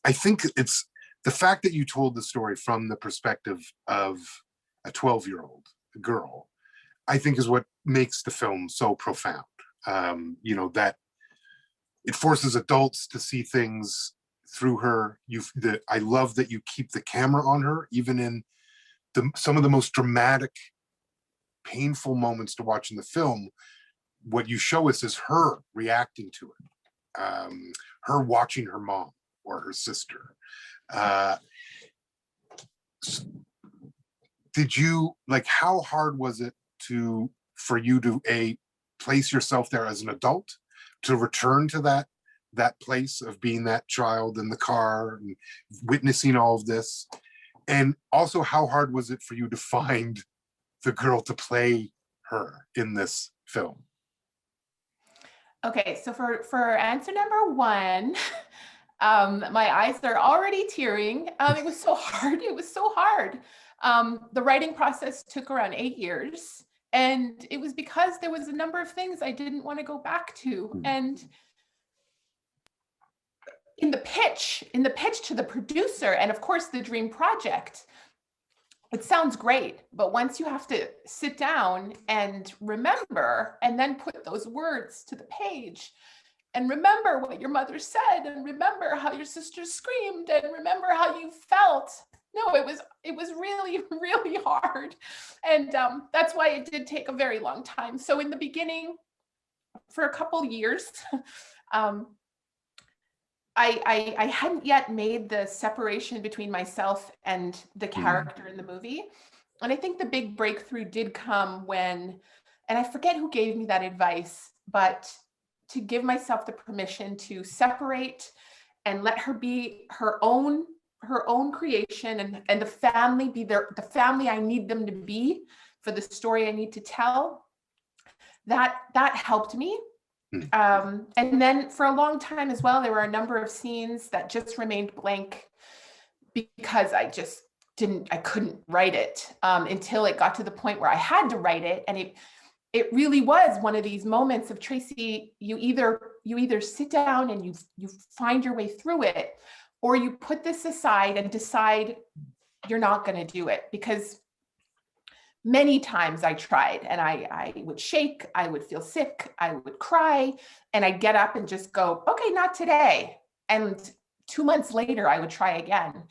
I think it's the fact that you told the story from the perspective of a 12-year-old girl, I think is what makes the film so profound. That it forces adults to see things through her. I love that you keep the camera on her, even in some of the most dramatic, painful moments to watch in the film. What you show us is her reacting to it, her watching her mom or her sister. Did you how hard was it for you to place yourself there as an adult, to return to that place of being that child in the car and witnessing all of this? And also, how hard was it for you to find the girl to play her in this film? Okay, so for answer number one, my eyes are already tearing. It was so hard. It was so hard. The writing process took around 8 years, and it was because there was a number of things I didn't want to go back to. And in the pitch to the producer, and of course the dream project, it sounds great, but once you have to sit down and remember and then put those words to the page and remember what your mother said and remember how your sister screamed and remember how you felt. No, it was really, really hard. And that's why it did take a very long time. So in the beginning, for a couple years, I hadn't yet made the separation between myself and the character in the movie. And I think the big breakthrough did come when, and I forget who gave me that advice, but to give myself the permission to separate and let her be her own creation, and the family be the family I need them to be for the story I need to tell. That helped me. And then for a long time as well, there were a number of scenes that just remained blank because I couldn't write it until it got to the point where I had to write it. And it really was one of these moments of, Tracey, you either sit down and you find your way through it, or you put this aside and decide you're not going to do it. Because many times I tried and I would shake, I would feel sick, I would cry, and I'd get up and just go, okay, not today. And 2 months later, I would try again.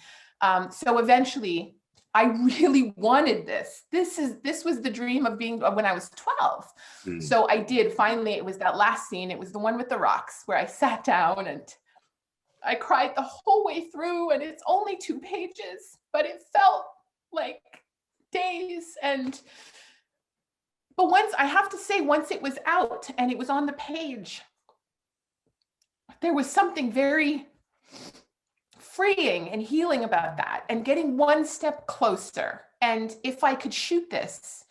So eventually I really wanted this. This was the dream of being when I was 12. So I did finally, it was that last scene. It was the one with the rocks where I sat down and I cried the whole way through, and it's only 2 pages, but it felt like days. But I have to say, once it was out and it was on the page, there was something very freeing and healing about that, and getting one step closer. And if I could shoot this,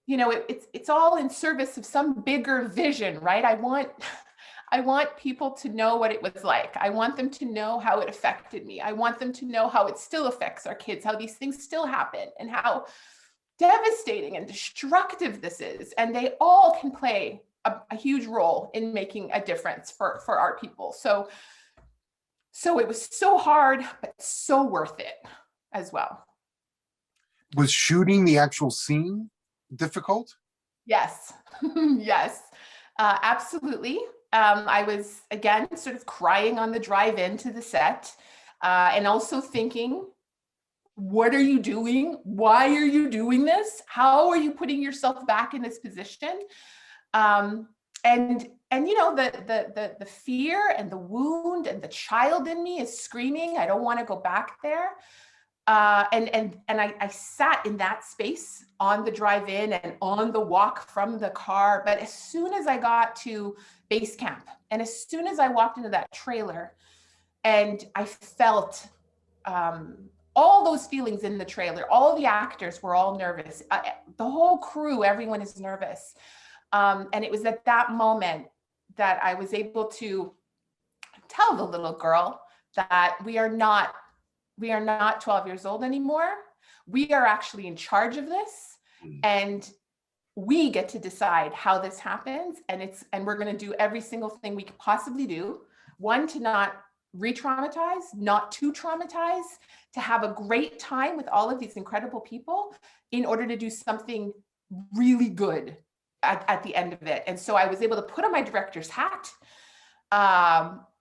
it's all in service of some bigger vision, right? I want people to know what it was like. I want them to know how it affected me. I want them to know how it still affects our kids, how these things still happen, and how devastating and destructive this is. And they all can play a huge role in making a difference for our people. So it was so hard, but so worth it as well. Was shooting the actual scene difficult? Yes, yes, absolutely. I was, again, sort of crying on the drive into the set, and also thinking, what are you doing? Why are you doing this? How are you putting yourself back in this position? And the fear and the wound and the child in me is screaming, I don't want to go back there. And I sat in that space on the drive in and on the walk from the car. But as soon as I got to base camp, and as soon as I walked into that trailer, and I felt all those feelings in the trailer, all the actors were all nervous. The whole crew, everyone is nervous. And it was at that moment that I was able to tell the little girl that we are not 12 years old anymore. We are actually in charge of this, and we get to decide how this happens. And we're going to do every single thing we could possibly do. One, to not re-traumatize, not to traumatize, to have a great time with all of these incredible people in order to do something really good at the end of it. And so I was able to put on my director's hat.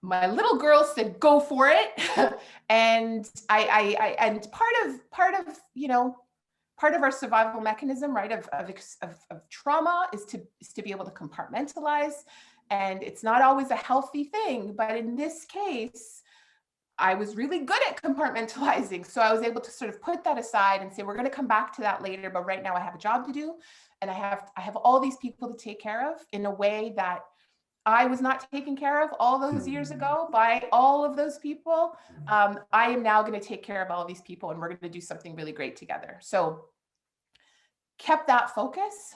My little girl said, "Go for it," and and part of part of our survival mechanism, right, of trauma is to be able to compartmentalize, and it's not always a healthy thing. But in this case, I was really good at compartmentalizing, so I was able to sort of put that aside and say, we're going to come back to that later, but right now I have a job to do, and I have all these people to take care of in a way that I was not taken care of all those years ago by all of those people. I am now going to take care of all of these people, and we're going to do something really great together. So kept that focus,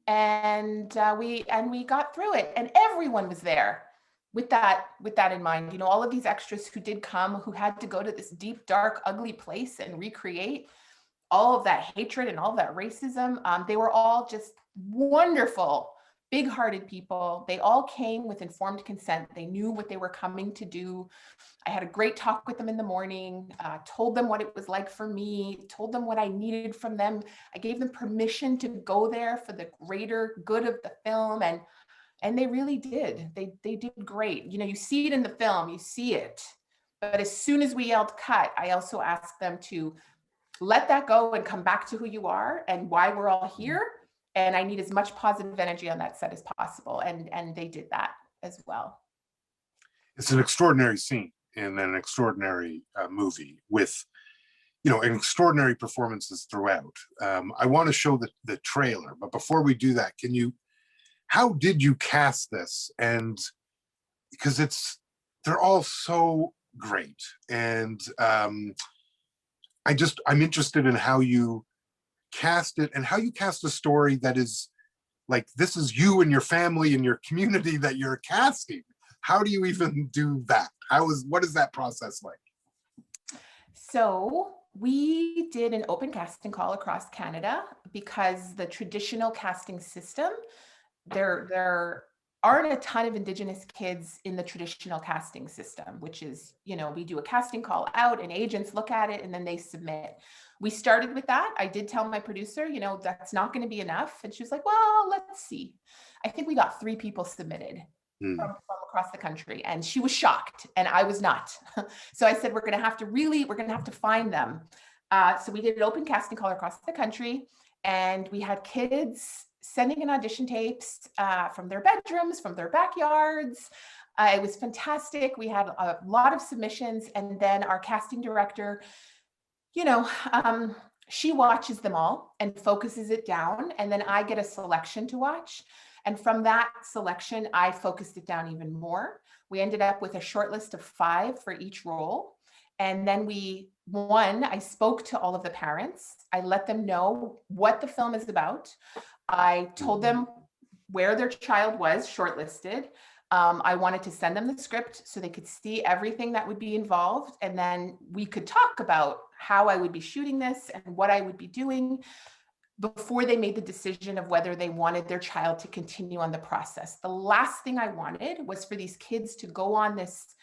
and we got through it, and everyone was there with that in mind. You know, all of these extras who did come, who had to go to this deep, dark, ugly place and recreate all of that hatred and all of that racism. They were all just wonderful, big-hearted people. They all came with informed consent. They knew what they were coming to do. I had a great talk with them in the morning, told them what it was like for me, told them what I needed from them. I gave them permission to go there for the greater good of the film, and they really did. They did great. You know, you see it in the film, you see it. But as soon as we yelled cut, I also asked them to let that go and come back to who you are and why we're all here. And I need as much positive energy on that set as possible. And they did that as well. It's an extraordinary scene and an extraordinary movie with, you know, extraordinary performances throughout. I want to show the trailer, but before we do that, how did you cast this? And because they're all so great. And I'm interested in how you cast it and how you cast a story that is like, this is you and your family and your community that you're casting. How do you even do that? What is that process like? So we did an open casting call across Canada because the traditional casting system, there aren't a ton of Indigenous kids in the traditional casting system, which is, you know, we do a casting call out and agents look at it and then they submit. We started with that. I did tell my producer, you know, that's not going to be enough. And she was like, well, let's see. I think we got 3 people submitted from across the country, and she was shocked and I was not. So I said, we're going to have to find them. So we did an open casting call across the country, and we had kids sending in audition tapes from their bedrooms, from their backyards. It was fantastic. We had a lot of submissions, and then our casting director, you know, she watches them all and focuses it down, and then I get a selection to watch. And from that selection, I focused it down even more. We ended up with a short list of 5 for each role. And then I spoke to all of the parents. I let them know what the film is about. I told them where their child was shortlisted. I wanted to send them the script so they could see everything that would be involved. And then we could talk about how I would be shooting this and what I would be doing before they made the decision of whether they wanted their child to continue on the process. The last thing I wanted was for these kids to go in this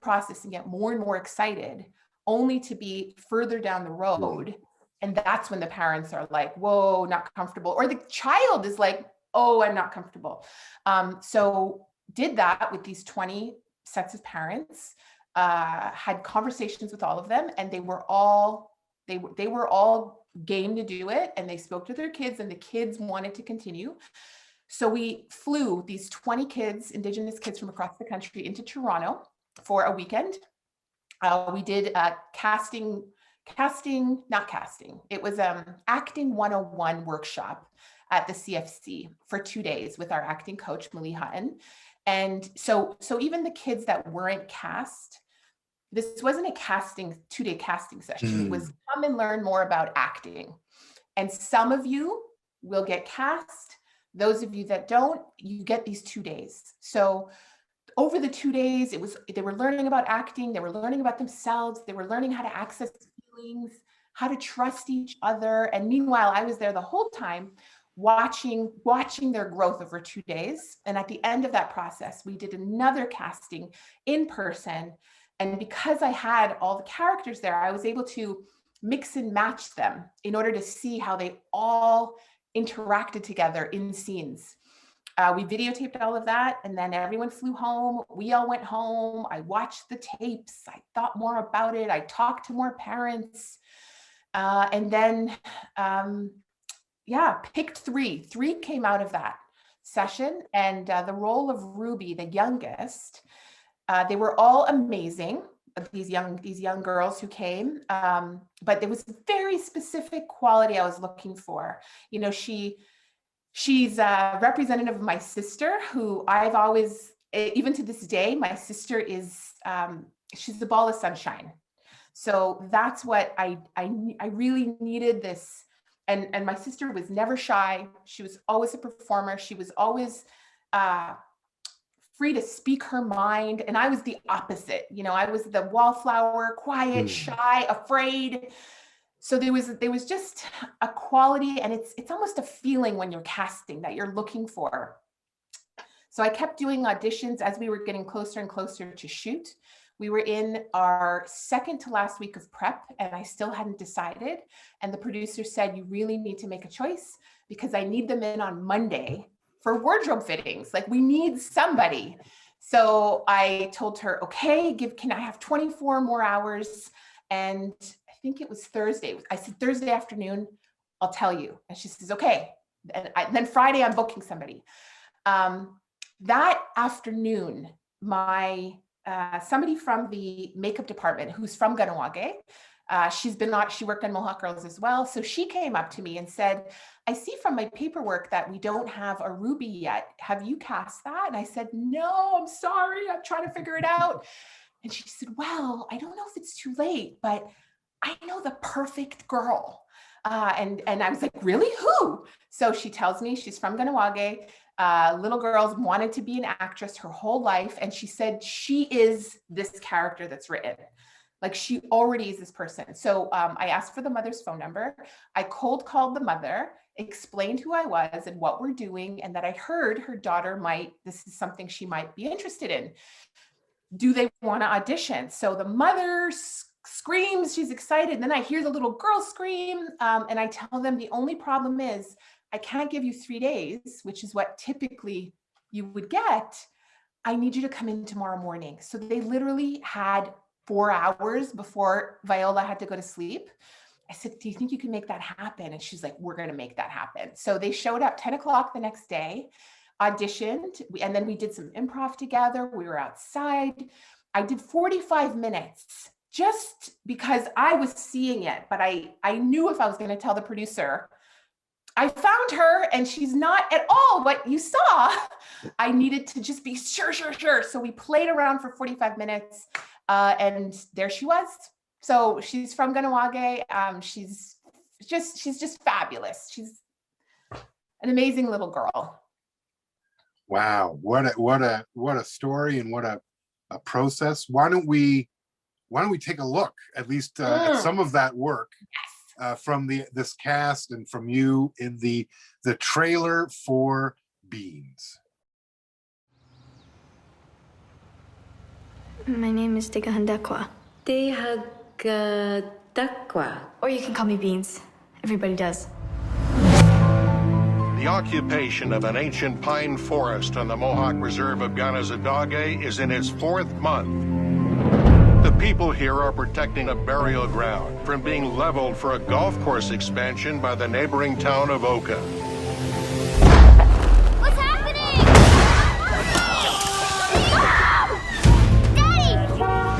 process and get more and more excited, only to be further down the road. And that's when the parents are like, whoa, not comfortable. Or the child is like, oh, I'm not comfortable. So did that with these 20 sets of parents, had conversations with all of them, and they were all game to do it, and they spoke to their kids, and the kids wanted to continue. So we flew these 20 kids, Indigenous kids from across the country, into Toronto for a weekend. We did it was acting 101 workshop at the CFC for 2 days with our acting coach, Millie Hutton. And so even the kids that weren't cast, this wasn't a 2-day casting session. It was come and learn more about acting. And some of you will get cast. Those of you that don't, you get these 2 days. So over the 2 days, they were learning about acting. They were learning about themselves. They were learning how to access feelings, how to trust each other. And meanwhile, I was there the whole time watching their growth over 2 days. And at the end of that process, we did another casting in person. And because I had all the characters there, I was able to mix and match them in order to see how they all interacted together in scenes. We videotaped all of that, and then everyone flew home. We all went home. I watched the tapes. I thought more about it. I talked to more parents. And then, picked three. Three came out of that session. And the role of Ruby, the youngest, they were all amazing, these young girls who came. But there was a very specific quality I was looking for. You know, she's a representative of my sister, who I've always, even to this day, my sister is, she's the ball of sunshine. So that's what I really needed this. And my sister was never shy. She was always a performer. She was always free to speak her mind. And I was the opposite. You know, I was the wallflower, quiet, shy, afraid. So there was just a quality, and it's almost a feeling when you're casting that you're looking for. So I kept doing auditions as we were getting closer and closer to shoot. We were in our second to last week of prep, and I still hadn't decided. And the producer said, you really need to make a choice, because I need them in on Monday for wardrobe fittings. Like, we need somebody. So I told her, okay, can I have 24 more hours? And I think it was Thursday. I said, Thursday afternoon, I'll tell you. And she says, okay. And then Friday, I'm booking somebody. That afternoon, somebody from the makeup department, who's from Ganawage, she worked on Mohawk Girls as well. So she came up to me and said, I see from my paperwork that we don't have a Ruby yet. Have you cast that? And I said, no, I'm sorry. I'm trying to figure it out. And she said, well, I don't know if it's too late, but I know the perfect girl. And I was like, really? Who? So she tells me she's from Ganawage. Little girls wanted to be an actress her whole life. And she said, she is this character that's written. Like, she already is this person. So I asked for the mother's phone number. I cold called the mother, explained who I was and what we're doing, and that I heard her daughter this is something she might be interested in. Do they want to audition? So the mother screams, she's excited. And then I hear the little girl scream. And I tell them, the only problem is I can't give you 3 days, which is what typically you would get. I need you to come in tomorrow morning. So they literally had 4 hours before Viola had to go to sleep. I said, do you think you can make that happen? And she's like, we're going to make that happen. So they showed up 10 o'clock the next day, auditioned, and then we did some improv together. We were outside. I did 45 minutes just because I was seeing it, but I knew if I was going to tell the producer, I found her and she's not at all what you saw, I needed to just be sure. So we played around for 45 minutes and there she was. So she's from Ganawage. She's just fabulous. She's an amazing little girl. Wow, what a story, and what a process. Why don't we take a look at least at some of that work? Yes. From this cast and from you in the trailer for Beans. My name is Degahandekwa. Degahandekwa. Or you can call me Beans. Everybody does. The occupation of an ancient pine forest on the Mohawk Reserve of Ganazadage is in its 4th month. The people here are protecting a burial ground from being leveled for a golf course expansion by the neighboring town of Oka. What's happening? Daddy!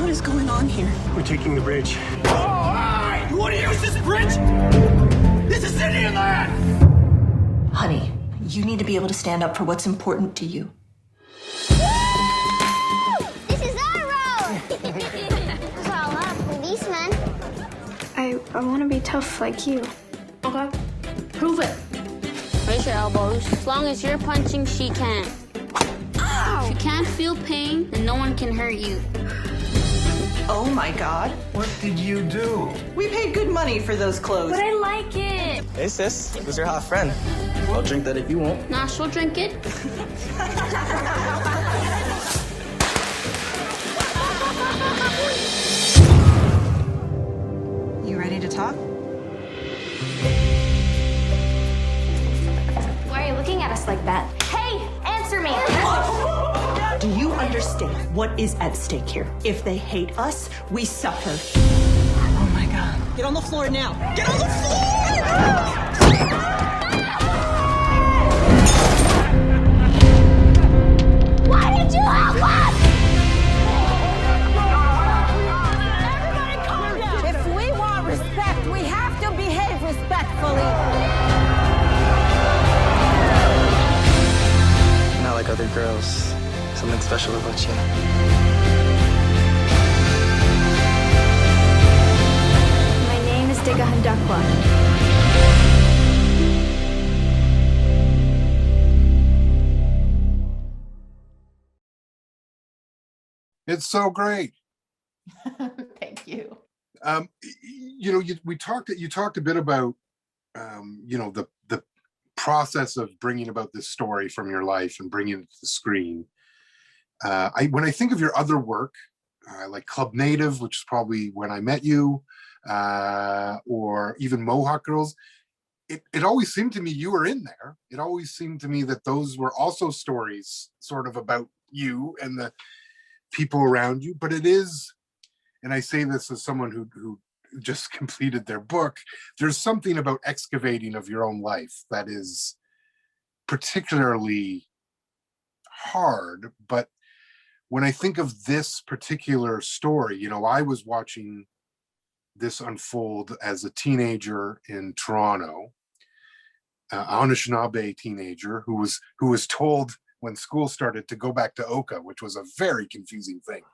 What is going on here? We're taking the bridge. Oh, hi! You want to use this bridge? This is Indian land! Honey, you need to be able to stand up for what's important to you. This is our road! There's not a lot of policemen. I want to be tough like you. Okay, prove it. Raise your elbows. As long as you're punching, she can't. Ow! If you can't feel pain, then no one can hurt you. Oh my God. What did you do? We paid good money for those clothes. But I like it. Hey sis, who's your hot friend? I'll drink that if you won't. Nah, she'll drink it. You ready to talk? Why are you looking at us like that? Hey, answer me! Do you understand what is at stake here? If they hate us, we suffer. Oh my God. Get on the floor now. Get on the floor! Why did you help us? Everybody calm down. If we want respect, we have to behave respectfully. Not like other girls. Something special about you. My name is Dega Handakwa. It's so great. Thank you. You know, you talked a bit about you know, the process of bringing about this story from your life and bringing it to the screen. When I think of your other work, like Club Native, which is probably when I met you, or even Mohawk Girls, it always seemed to me you were in there. It always seemed to me that those were also stories sort of about you and the people around you. But it is, and I say this as someone who just completed their book, there's something about excavating of your own life that is particularly hard. But when I think of this particular story, you know, I was watching this unfold as a teenager in Toronto, Anishinaabe teenager who was told when school started to go back to Oka, which was a very confusing thing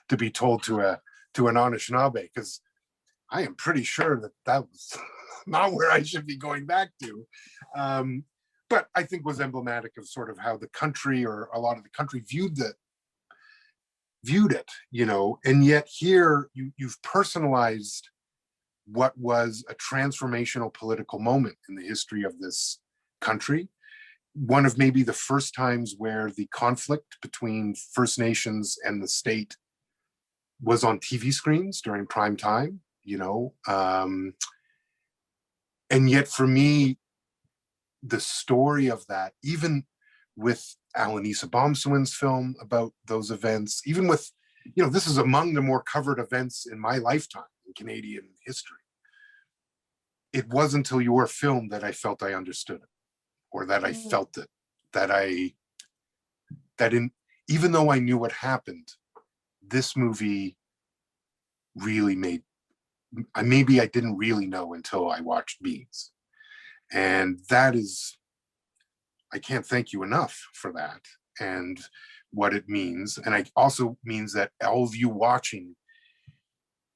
to be told to an Anishinaabe, because I am pretty sure that was not where I should be going back to. But I think was emblematic of sort of how the country, or a lot of the country, viewed it, you know. And yet here you've personalized what was a transformational political moment in the history of this country. One of maybe the first times where the conflict between First Nations and the state was on TV screens during prime time, you know. And yet for me, the story of that, even with Alanisa Bomswin's film about those events, even with, you know, this is among the more covered events in my lifetime in Canadian history. It wasn't until your film that I felt I understood it, or that I felt it, even though I knew what happened, this movie really maybe I didn't really know until I watched Beans. And that is, I can't thank you enough for that and what it means. And it also means that all of you watching,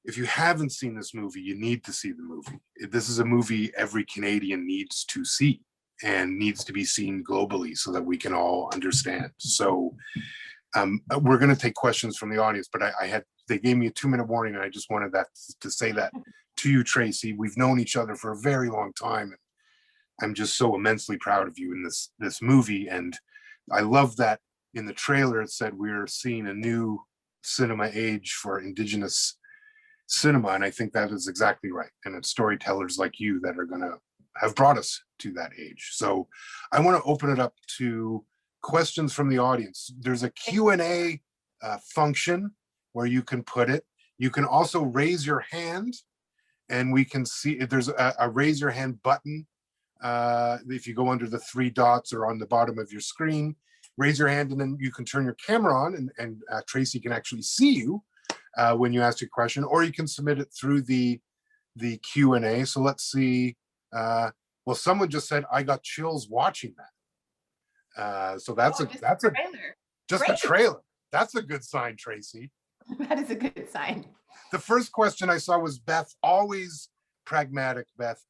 if you haven't seen this movie, you need to see the movie. This is a movie every Canadian needs to see and needs to be seen globally so that we can all understand. So we're going to take questions from the audience, but they gave me a 2-minute warning, and I just wanted to say that to you, Tracey. We've known each other for a very long time, and I'm just so immensely proud of you in this movie. And I love that in the trailer it said we're seeing a new cinema age for Indigenous cinema, and I think that is exactly right. And it's storytellers like you that are going to have brought us to that age. So I want to open it up to questions from the audience. There's a Q&A function where you can put it. You can also raise your hand, and we can see if there's a raise your hand button. If you go under the 3 dots or on the bottom of your screen, raise your hand, and then you can turn your camera on, and Tracey can actually see you when you ask your question, or you can submit it through the Q&A. So let's see. Well, someone just said I got chills watching that. So that's a trailer. Just Great. the trailer. That's a good sign, Tracey. That is a good sign. The first question I saw was Beth, always pragmatic, Beth.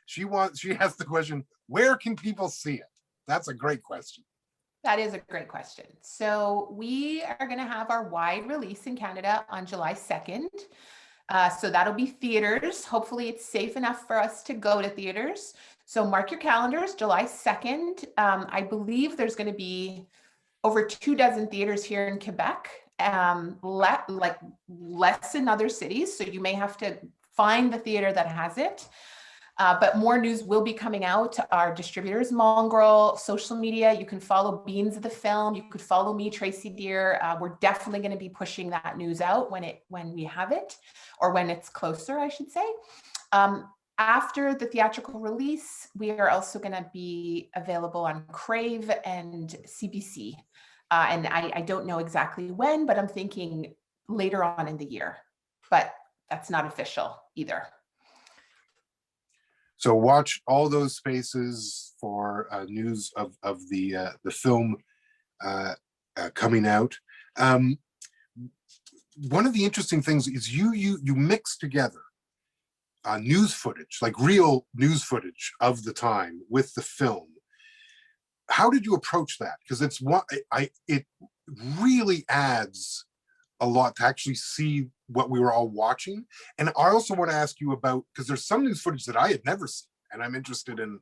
She asked the question, where can people see it? That's a great question. That is a great question. So we are going to have our wide release in Canada on July 2nd. So that'll be theaters. Hopefully it's safe enough for us to go to theaters. So mark your calendars, July 2nd. I believe there's going to be over 24 theaters here in Quebec, like less in other cities. So you may have to find the theater that has it. But more news will be coming out. Our distributors, Mongrel, social media. You can follow Beans of the Film. You could follow me, Tracey Deer. We're definitely going to be pushing that news out when we have it, or when it's closer, I should say. After the theatrical release, we are also going to be available on Crave and CBC. And I don't know exactly when, but I'm thinking later on in the year. But that's not official either. So watch all those spaces for news of the film coming out. One of the interesting things is you mix together news footage, like real news footage of the time, with the film. How did you approach that? Because it really adds a lot to actually see what we were all watching. And I also want to ask you about, because there's some news footage that I had never seen, and I'm interested in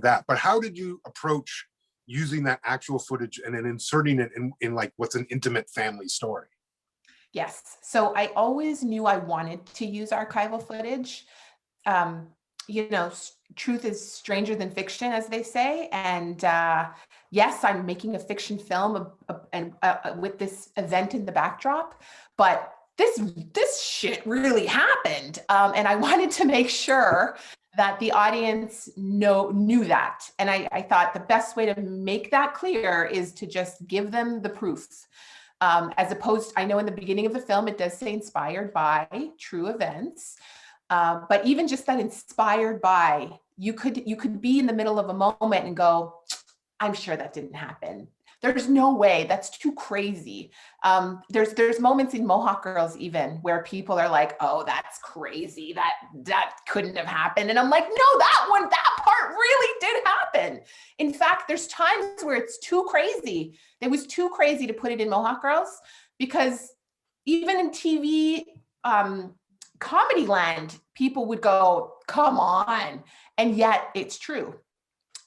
that. But how did you approach using that actual footage and then inserting it in like what's an intimate family story? Yes. So I always knew I wanted to use archival footage. Truth is stranger than fiction, as they say. And yes, I'm making a fiction film with this event in the backdrop, but this shit really happened. And I wanted to make sure that the audience knew that. And I thought the best way to make that clear is to just give them the proof. As opposed, I know in the beginning of the film, it does say inspired by true events. But even just that inspired by, you could be in the middle of a moment and go, I'm sure that didn't happen. There's no way, that's too crazy. There's moments in Mohawk Girls even where people are like, oh, that's crazy. That couldn't have happened. And I'm like, no, that part really did happen. In fact, there's times where it's too crazy. It was too crazy to put it in Mohawk Girls, because even in TV, comedy land, people would go, come on. And yet it's true.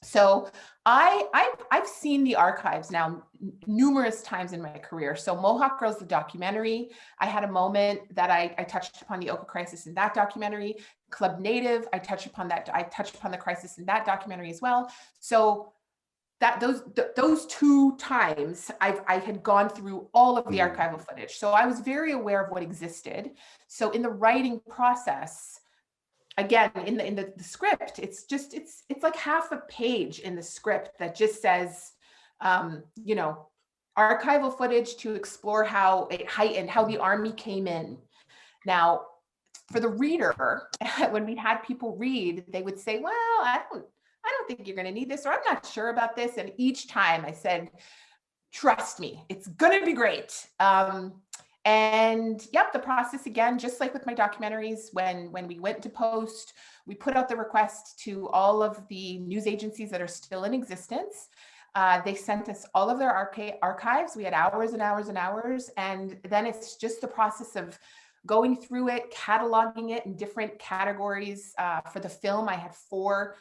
So I've seen the archives now numerous times in my career. So Mohawk Girls, the documentary, I had a moment that I touched upon the Oka Crisis in that documentary. Club Native, I touched upon the crisis in that documentary as well. So that those two times I had gone through all of the archival footage. So I was very aware of what existed. So in the writing process, again, in the script, it's like half a page in the script that just says, archival footage to explore how it heightened, how the army came in. Now, for the reader, when we had people read, they would say, well, I don't think you're going to need this, or I'm not sure about this. And each time I said, trust me, it's going to be great. And yep, the process again, just like with my documentaries, when we went to post, we put out the request to all of the news agencies that are still in existence. They sent us all of their archives. We had hours and hours and hours. And then it's just the process of going through it, cataloging it in different categories. For the film, I had four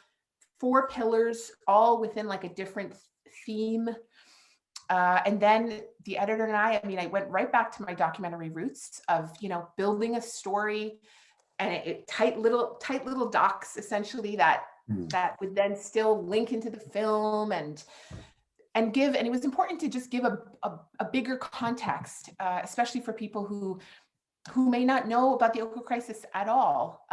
pillars, all within like a different theme. And then the editor and I went right back to my documentary roots of, building a story, and tight little docs essentially that would then still link into the film and it was important to just give a bigger context, especially for people who may not know about the Oka Crisis at all.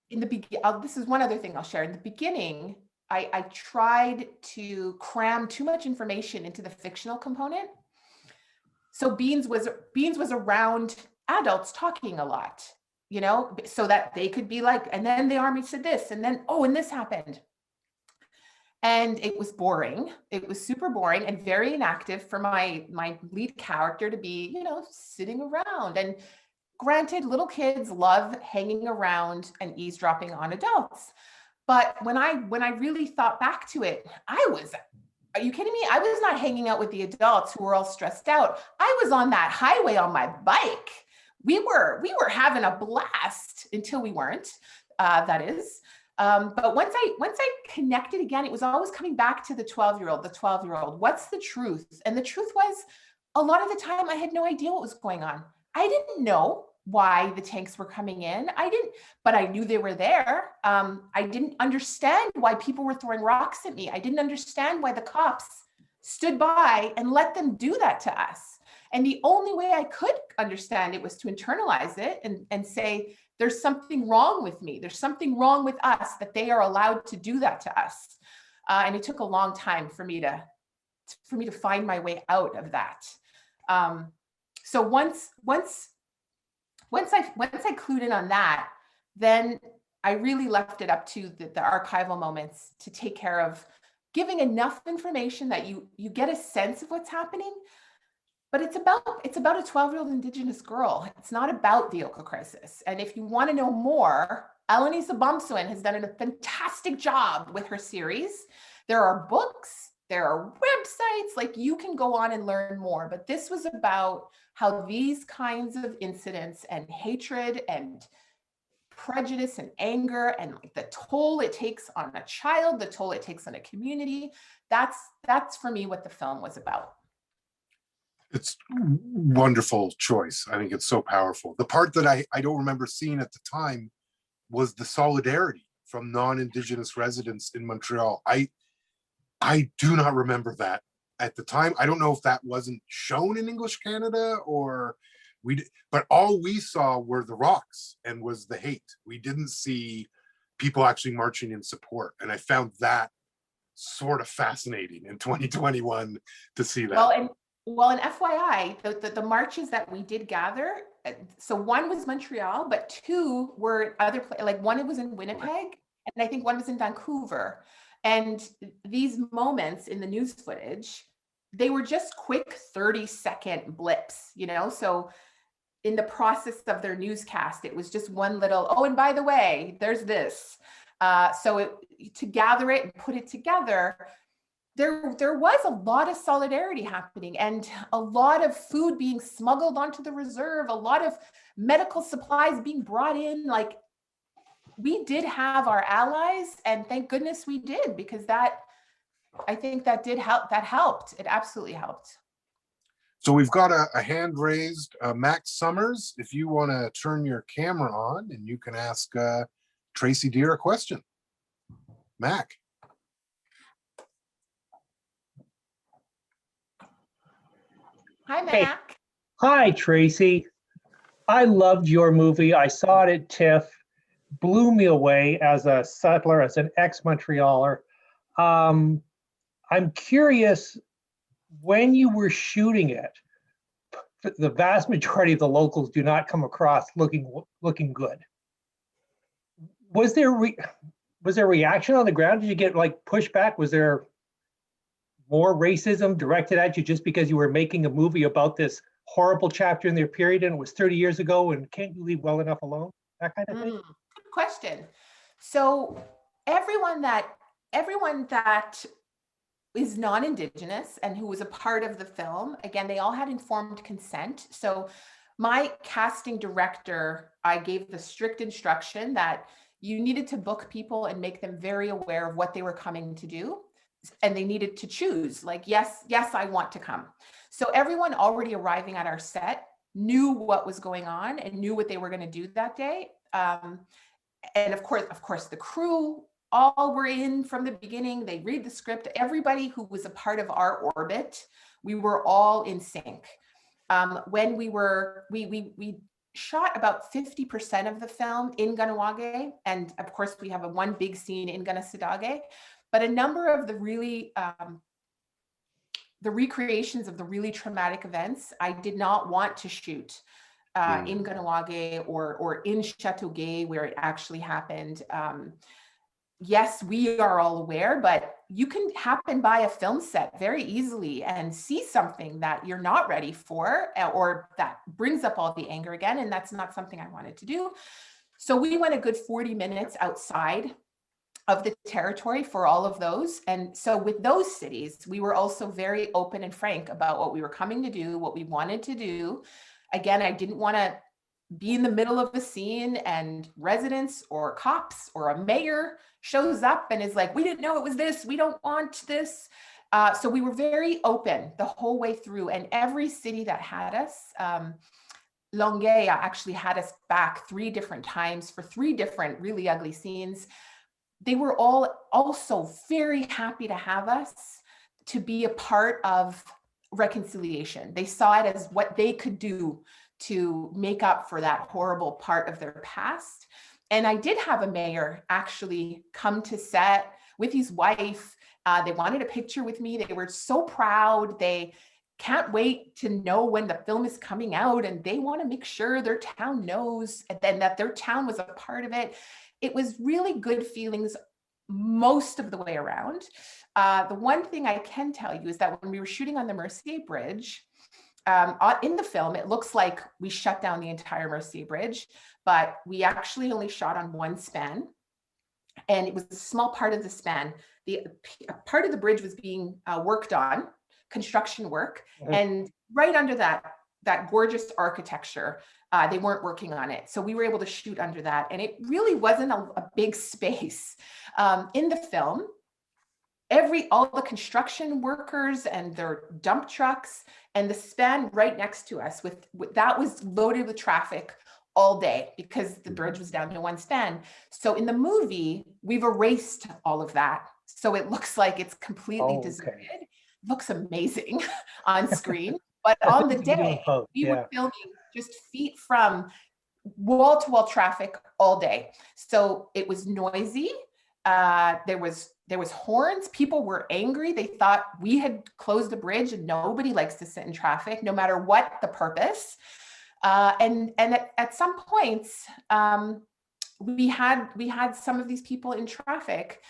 This is one other thing I'll share. In the beginning, I tried to cram too much information into the fictional component. So Beans was around adults talking a lot, so that they could be like, and then the army said this, and then, and this happened. And it was boring. It was super boring and very inactive for my lead character to be, sitting around. And granted, little kids love hanging around and eavesdropping on adults. But when I really thought back to it, I was Are you kidding me? I was not hanging out with the adults who were all stressed out. I was on that highway on my bike. We were having a blast until we weren't, that is. But once I connected again, it was always coming back to the 12-year-old. What's the truth? And the truth was, a lot of the time I had no idea what was going on. I didn't know why the tanks were coming in. But I knew they were there. I didn't understand why people were throwing rocks at me. I didn't understand why the cops stood by and let them do that to us. And the only way I could understand it was to internalize it and say, there's something wrong with me. There's something wrong with us that they are allowed to do that to us. And it took a long time for me to find my way out of that. So once I clued in on that, then I really left it up to the archival moments to take care of giving enough information that you get a sense of what's happening. But it's about a 12-year-old Indigenous girl. It's not about the Oka Crisis. And if you want to know more, Eleni Sabamsuin has done a fantastic job with her series. There are books, there are websites, like you can go on and learn more. But this was about how these kinds of incidents and hatred and prejudice and anger and like the toll it takes on a child, the toll it takes on a community, that's for me what the film was about. It's wonderful choice. I think it's so powerful. The part that I don't remember seeing at the time was the solidarity from non-Indigenous residents in Montreal. I do not remember that at the time. I don't know if that wasn't shown in English Canada or but all we saw were the rocks and was the hate. We didn't see people actually marching in support. And I found that sort of fascinating in 2021 to see that. Well, and FYI, the marches that we did gather, so one was Montreal, but two were other places, like one was in Winnipeg, and I think one was in Vancouver. And these moments in the news footage, they were just quick 30-second blips, So in the process of their newscast, it was just one little, oh, and by the way, there's this. To gather it and put it together, there was a lot of solidarity happening and a lot of food being smuggled onto the reserve, a lot of medical supplies being brought in. Like, we did have our allies, and thank goodness we did, because I think that did help. That helped. It absolutely helped. So we've got a hand raised. Max Summers, if you want to turn your camera on and you can ask Tracey Deer a question. Mac. Hi, Mac. Hey. Hi, Tracey. I loved your movie. I saw it at TIFF. Blew me away as a settler, as an ex-Montrealer. I'm curious, when you were shooting it, the vast majority of the locals do not come across looking good. Was there reaction on the ground? Did you get like pushback? Was there more racism directed at you just because you were making a movie about this horrible chapter in their period and it was 30 years ago and can't you leave well enough alone? That kind of thing? Good question. So everyone that is non-Indigenous and who was a part of the film, again, they all had informed consent. So my casting director, I gave the strict instruction that you needed to book people and make them very aware of what they were coming to do. And they needed to choose, like, yes, I want to come. So everyone already arriving at our set knew what was going on and knew what they were going to do that day. And of course, the crew all were in from the beginning. They read the script. Everybody who was a part of our orbit, we were all in sync. When we shot about 50% of the film in Kahnawake, and of course we have one big scene in Kanesadake. But a number of the recreations of the really traumatic events, I did not want to shoot in Kahnawake or in Chateauguay where it actually happened. Yes, we are all aware, but you can happen by a film set very easily and see something that you're not ready for, or that brings up all the anger again. And that's not something I wanted to do. So we went a good 40 minutes outside of the territory for all of those. And so with those cities, we were also very open and frank about what we were coming to do, what we wanted to do. Again, I didn't want to be in the middle of a scene and residents or cops or a mayor shows up and is like, we didn't know it was this, we don't want this. So we were very open the whole way through, and every city that had us, Longueuil actually had us back 3 different times for 3 different really ugly scenes. They were all also very happy to have us to be a part of reconciliation. They saw it as what they could do to make up for that horrible part of their past. And I did have a mayor actually come to set with his wife. They wanted a picture with me. They were so proud. They can't wait to know when the film is coming out, and they want to make sure their town knows and then that their town was a part of it. It was really good feelings most of the way around. The one thing I can tell you is that when we were shooting on the Mercier Bridge, in the film, it looks like we shut down the entire Mercier Bridge, but we actually only shot on one span. And it was a small part of the span. The part of the bridge was being worked on, construction work. Mm-hmm. And right under that gorgeous architecture, they weren't working on it. So we were able to shoot under that. And it really wasn't a big space. In the film, all the construction workers and their dump trucks and the span right next to us that was loaded with traffic all day because the bridge was down to one span. So in the movie, we've erased all of that. So it looks like it's completely deserted. It looks amazing on screen. But on the day, we were filming just feet from wall-to-wall traffic all day. So it was noisy. There was horns. People were angry. They thought we had closed the bridge, and nobody likes to sit in traffic, no matter what the purpose. And at some points, we had some of these people in traffic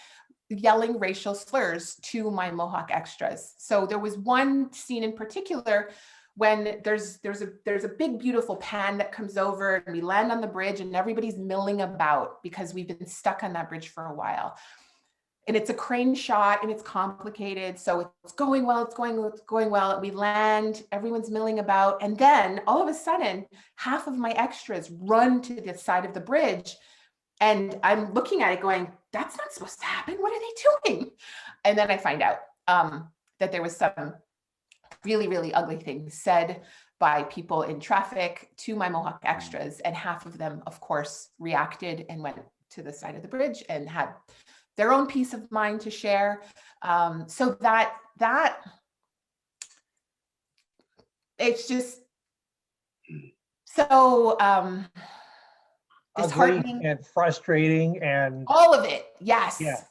yelling racial slurs to my Mohawk extras. So there was one scene in particular when there's a big beautiful pan that comes over, and we land on the bridge, and everybody's milling about because we've been stuck on that bridge for a while. And it's a crane shot, and it's complicated. So it's going well, it's going well. We land, everyone's milling about. And then all of a sudden, half of my extras run to the side of the bridge. And I'm looking at it going, that's not supposed to happen. What are they doing? And then I find out that there was some really, really ugly things said by people in traffic to my Mohawk extras. And half of them, of course, reacted and went to the side of the bridge and had their own peace of mind to share. So that it's just so disheartening and frustrating and all of it. Yes. Yeah.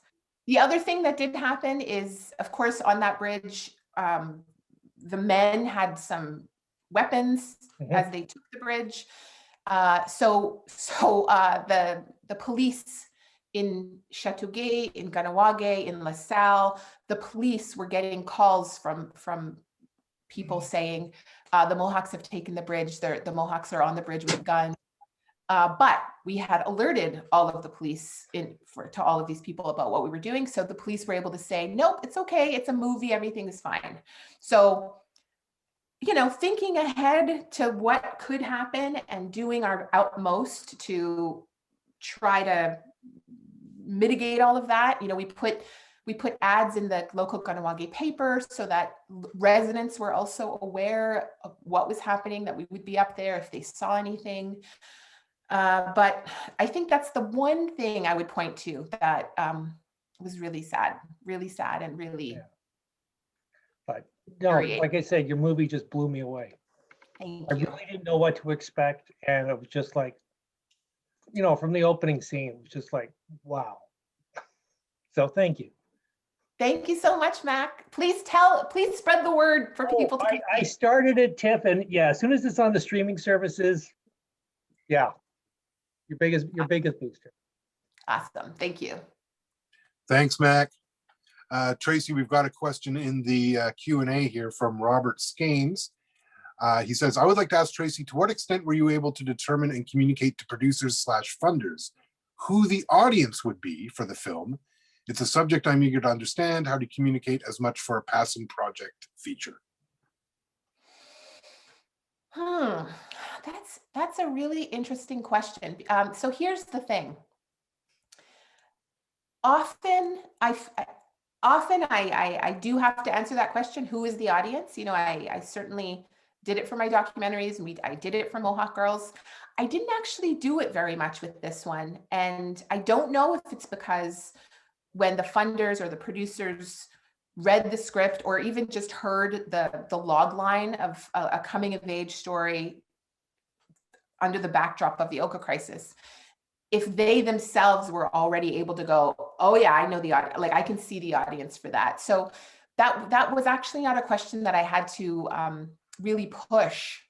The other thing that did happen is, of course, on that bridge, the men had some weapons as they took the bridge. So the police in Chateauguay, in Ganawage, in LaSalle, the police were getting calls from people saying the Mohawks have taken the bridge. The Mohawks are on the bridge with guns. But we had alerted all of the police to all of these people about what we were doing. So the police were able to say, nope, it's okay. It's a movie. Everything is fine. So, thinking ahead to what could happen and doing our utmost to try to mitigate all of that. We put ads in the local Ganawage paper so that residents were also aware of what was happening, that we would be up there if they saw anything. But I think that's the one thing I would point to that was really sad and really. Yeah. But no, like I said, your movie just blew me away. Thank you. I really didn't know what to expect, and it was just like, from the opening scene, it was just like, wow. So thank you. Thank you so much, Mac. Please spread the word for people to. I started at TIFF, and as soon as it's on the streaming services, your biggest booster. Awesome. Thank you. Thanks, Mac. Tracey, we've got a question in the Q&A here from Robert Skanes. He says, I would like to ask Tracey, to what extent were you able to determine and communicate to producers/funders who the audience would be for the film, It's a subject I'm eager to understand. How to communicate as much for a passing project feature? That's a really interesting question. So here's the thing. Often I do have to answer that question. Who is the audience? You know, I certainly did it for my documentaries, and I did it for Mohawk Girls. I didn't actually do it very much with this one. And I don't know if it's because when the funders or the producers read the script or even just heard the log line of a coming of age story under the backdrop of the Oka Crisis, if they themselves were already able to go, oh yeah, I know the audience, like I can see the audience for that. So that was actually not a question that I had to really push.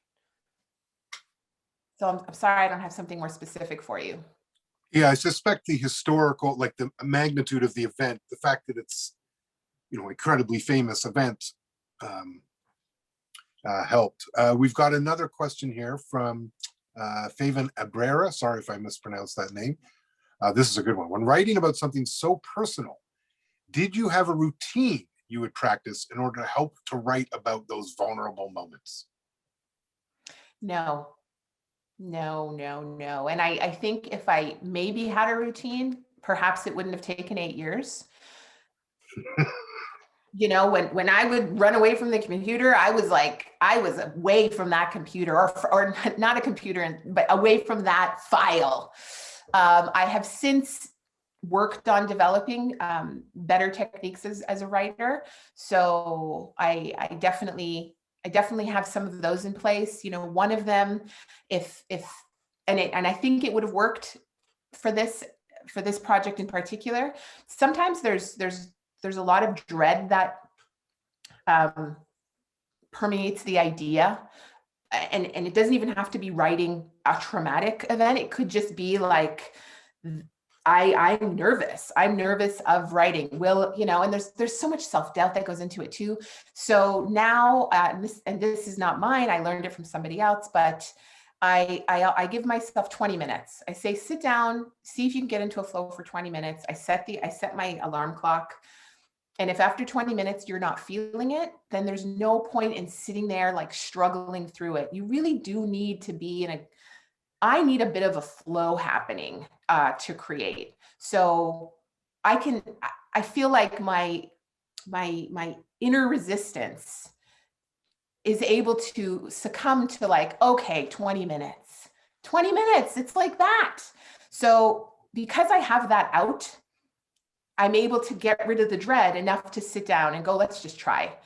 So I'm sorry, I don't have something more specific for you. Yeah, I suspect the historical, like the magnitude of the event, the fact that it's, you know, incredibly famous event helped. We've got another question here from Faven Abrera. Sorry if I mispronounced that name. This is a good one. When writing about something so personal, did you have a routine you would practice in order to help to write about those vulnerable moments? No. And I think if I maybe had a routine, perhaps it wouldn't have taken 8 years. You know, when I would run away from the computer, I was away from that computer, or not a computer, but away from that file. I have since worked on developing better techniques as a writer. So I definitely have some of those in place. You know, one of them, and I think it would have worked for this project in particular. Sometimes there's a lot of dread that permeates the idea, and it doesn't even have to be writing a traumatic event. It could just be like, I'm nervous of writing. And there's so much self-doubt that goes into it too. So now, this is not mine, I learned it from somebody else, but I give myself 20 minutes. I say, sit down, see if you can get into a flow for 20 minutes. I set my alarm clock. And if after 20 minutes you're not feeling it, then there's no point in sitting there like struggling through it. You really do need to be I need a bit of a flow happening to create. So I feel like my inner resistance is able to succumb to like, okay, 20 minutes, it's like that. So because I have that out, I'm able to get rid of the dread enough to sit down and go, let's just try.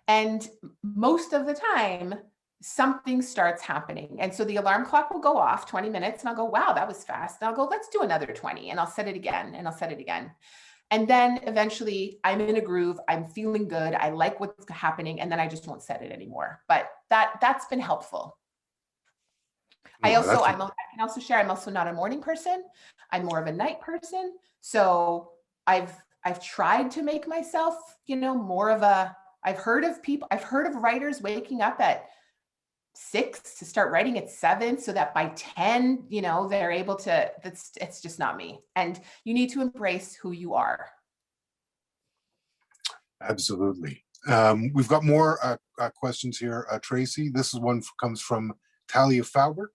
And most of the time, something starts happening. And so the alarm clock will go off 20 minutes and I'll go, wow, that was fast. And I'll go, let's do another 20. And I'll set it again and I'll set it again. And then eventually I'm in a groove, I'm feeling good, I like what's happening, and then I just won't set it anymore. But that's been helpful. I can also share, I'm also not a morning person. I'm more of a night person. So I've tried to make myself, more of I've heard of writers waking up at 6 to start writing at 7 so that by 10, they're able to, it's just not me. And you need to embrace who you are. Absolutely. We've got more questions here, Tracey. This comes from Talia Fowler.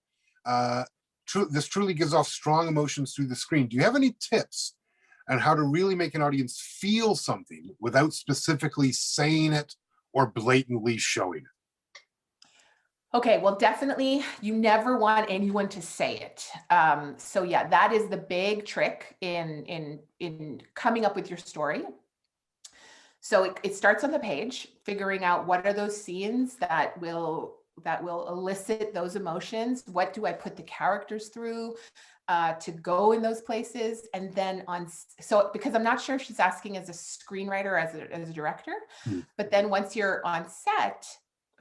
This truly gives off strong emotions through the screen. Do you have any tips on how to really make an audience feel something without specifically saying it or blatantly showing it? Okay, well, definitely you never want anyone to say it. So yeah, that is the big trick in coming up with your story. So it starts on the page, figuring out what are those scenes that will elicit those emotions. What do I put the characters through to go in those places? And then because I'm not sure if she's asking as a screenwriter or as a director, but then once you're on set,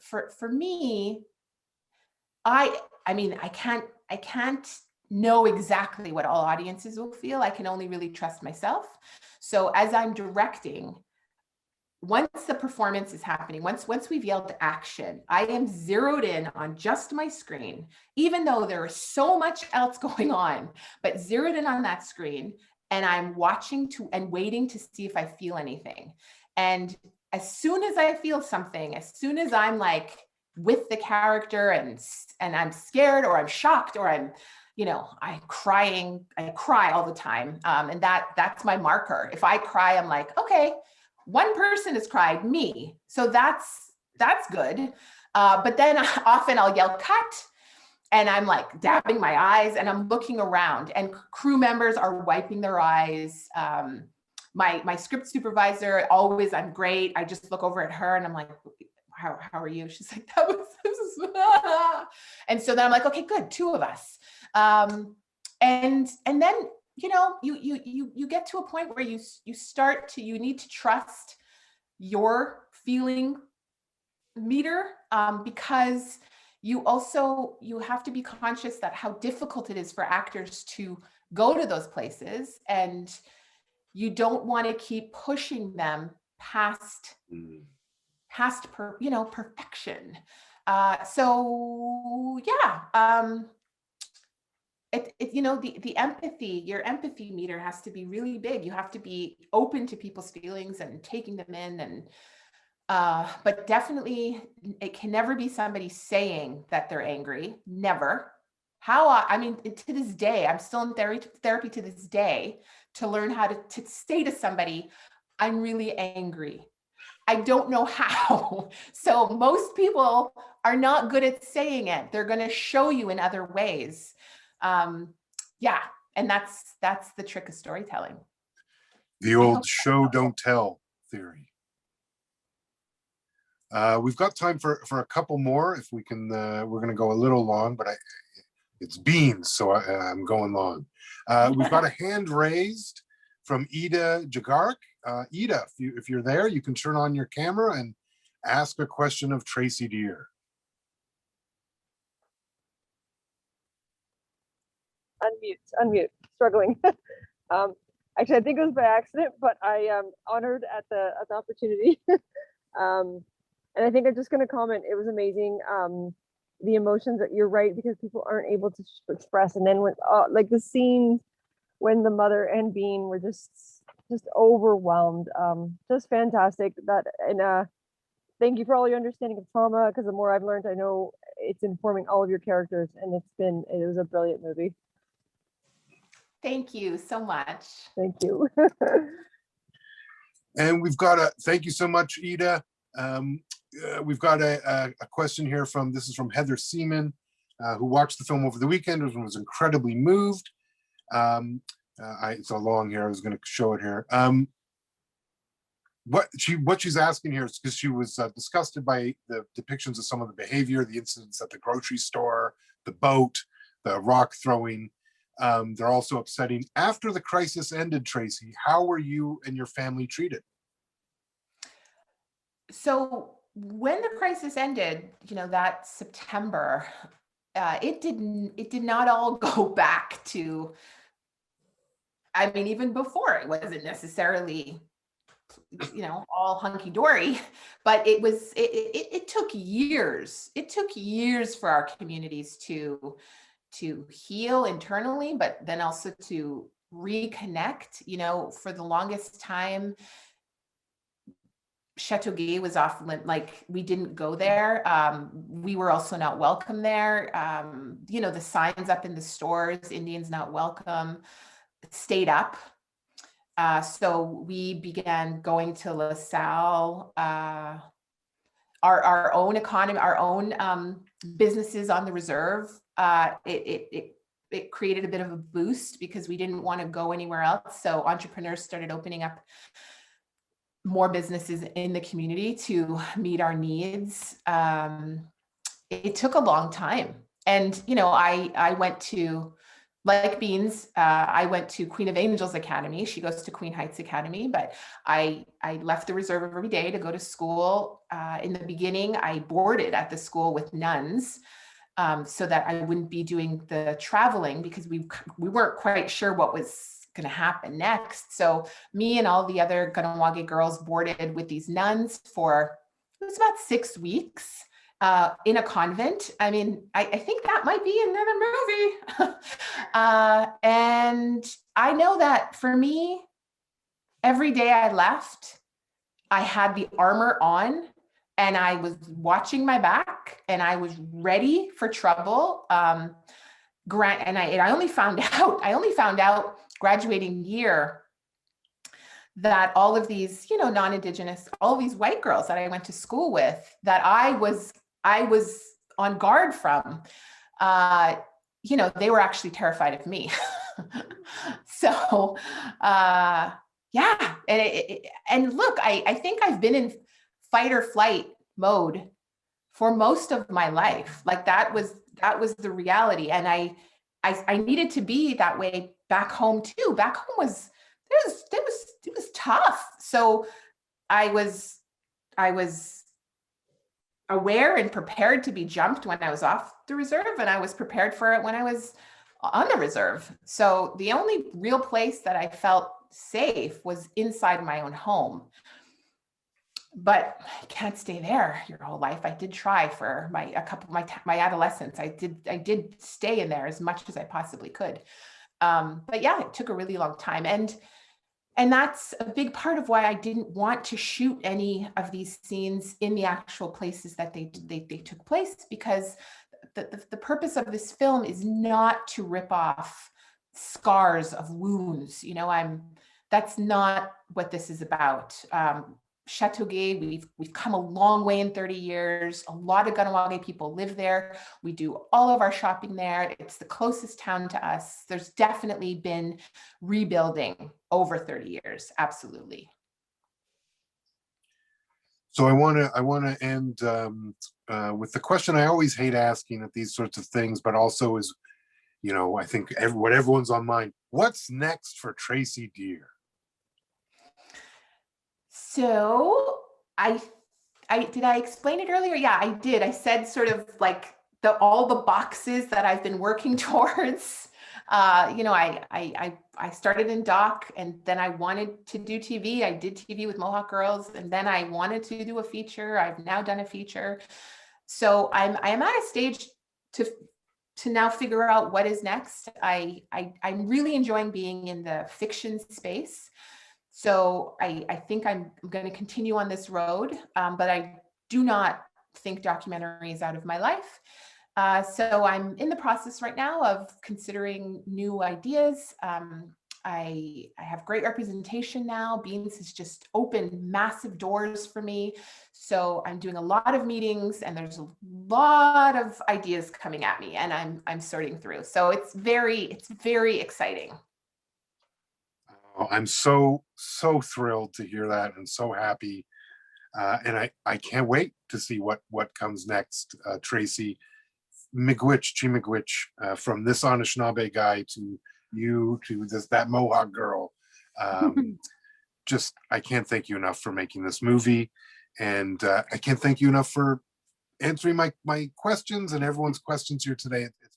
for me, I can't know exactly what all audiences will feel. I can only really trust myself. So as I'm directing, once the performance is happening, once we've yelled action, I am zeroed in on just my screen, even though there is so much else going on, but zeroed in on that screen. and I'm watching and waiting to see if I feel anything. And as soon as I feel something, as soon as I'm like with the character and I'm scared or I'm shocked or I'm, I cry all the time. And that's my marker. If I cry, I'm like, okay, one person has cried, me. So that's good. But then often I'll yell cut, and I'm like dabbing my eyes and I'm looking around, and crew members are wiping their eyes. My script supervisor, always, I'm great. I just look over at her and I'm like, how are you? She's like, and so then I'm like, okay, good, two of us. And then, you get to a point where you need to trust your feeling meter, because you have to be conscious that how difficult it is for actors to go to those places, and you don't want to keep pushing them past perfection. So yeah, the empathy, your empathy meter has to be really big. You have to be open to people's feelings and taking them in, and but definitely it can never be somebody saying that they're angry. Never. To this day, I'm still in therapy to this day to learn how to say to somebody, I'm really angry. I don't know how. So most people are not good at saying it. They're going to show you in other ways. Yeah. And that's the trick of storytelling. The old show, don't tell theory. We've got time for a couple more. If we can, we're going to go a little long, but it's beans, so I'm going long. We've got a hand raised from Ida Jagark. Ida, if you're there, you can turn on your camera and ask a question of Tracey Deer. Unmute, struggling. Actually, I think it was by accident, but I am honored at the opportunity. And I think I'm just going to comment. It was amazing. The emotions that you're right, because people aren't able to express. And then when like the scenes when the mother and Bean were just overwhelmed, just fantastic. Thank you for all your understanding of trauma, because the more I've learned, I know it's informing all of your characters, and it was a brilliant movie. Thank you so much. Thank you. And thank you so much, Ida. We've got a question here from Heather Seaman, who watched the film over the weekend and was incredibly moved. It's so long here, I was going to show it here. What she's asking here is because she was disgusted by the depictions of some of the behavior, the incidents at the grocery store, the boat, the rock throwing. They're also upsetting. After the crisis ended, Tracey, how were you and your family treated? So when the crisis ended, that September, it did not all go back to, even before, it wasn't necessarily, all hunky-dory, but it took years. It took years for our communities to heal internally, but then also to reconnect. For the longest time, Chateauguay was off, like we didn't go there. We were also not welcome there. The signs up in the stores, Indians not welcome, stayed up. So we began going to LaSalle, our own economy, our own businesses on the reserve. It created a bit of a boost because we didn't want to go anywhere else. So entrepreneurs started opening up more businesses in the community to meet our needs. It took a long time. And, I went to, like Beans, I went to Queen of Angels Academy. She goes to Queen Heights Academy, but I left the reserve every day to go to school. In the beginning, I boarded at the school with nuns, so that I wouldn't be doing the traveling, because we weren't quite sure what was going to happen next. So me and all the other Ganawage girls boarded with these nuns for, it was about 6 weeks. in a convent. I mean, I think that might be another movie. And I know that for me, every day I left, I had the armor on and I was watching my back and I was ready for trouble. And I only found out graduating year that all of these, non-Indigenous, all these white girls that I went to school with, that I was on guard from, they were actually terrified of me. So, yeah. And look, I think I've been in fight or flight mode for most of my life. Like that was the reality. And I needed to be that way back home too. Back home was tough. So I was aware and prepared to be jumped when I was off the reserve, and I was prepared for it when I was on the reserve. So the only real place that I felt safe was inside my own home. But I can't stay there your whole life. I did try for my adolescence. I did stay in there as much as I possibly could. But yeah, it took a really long time. And that's a big part of why I didn't want to shoot any of these scenes in the actual places that they took place, because the purpose of this film is not to rip off scars of wounds. That's not what this is about. Chateauguay, we've come a long way in 30 years. A lot of Ganawage people live there. We do all of our shopping there. It's the closest town to us. There's definitely been rebuilding over 30 years. Absolutely. So I want to end with the question I always hate asking at these sorts of things, but also is, I think what everyone's on mind. What's next for Tracey Deer? So did I explain it earlier? Yeah, I did. I said sort of like all the boxes that I've been working towards. I started in doc, and then I wanted to do TV. I did TV with Mohawk Girls, and then I wanted to do a feature. I've now done a feature. So I'm at a stage to now figure out what is next. I'm really enjoying being in the fiction space. So I think I'm going to continue on this road, but I do not think documentary is out of my life. So I'm in the process right now of considering new ideas. I have great representation now. Beans has just opened massive doors for me. So I'm doing a lot of meetings, and there's a lot of ideas coming at me, and I'm sorting through. So it's very exciting. Oh, I'm so thrilled to hear that, and so happy. And I can't wait to see what comes next. Tracey, Miigwech, from this Anishinaabe guy to you, to that Mohawk girl. Just, I can't thank you enough for making this movie. And I can't thank you enough for answering my questions and everyone's questions here today. It's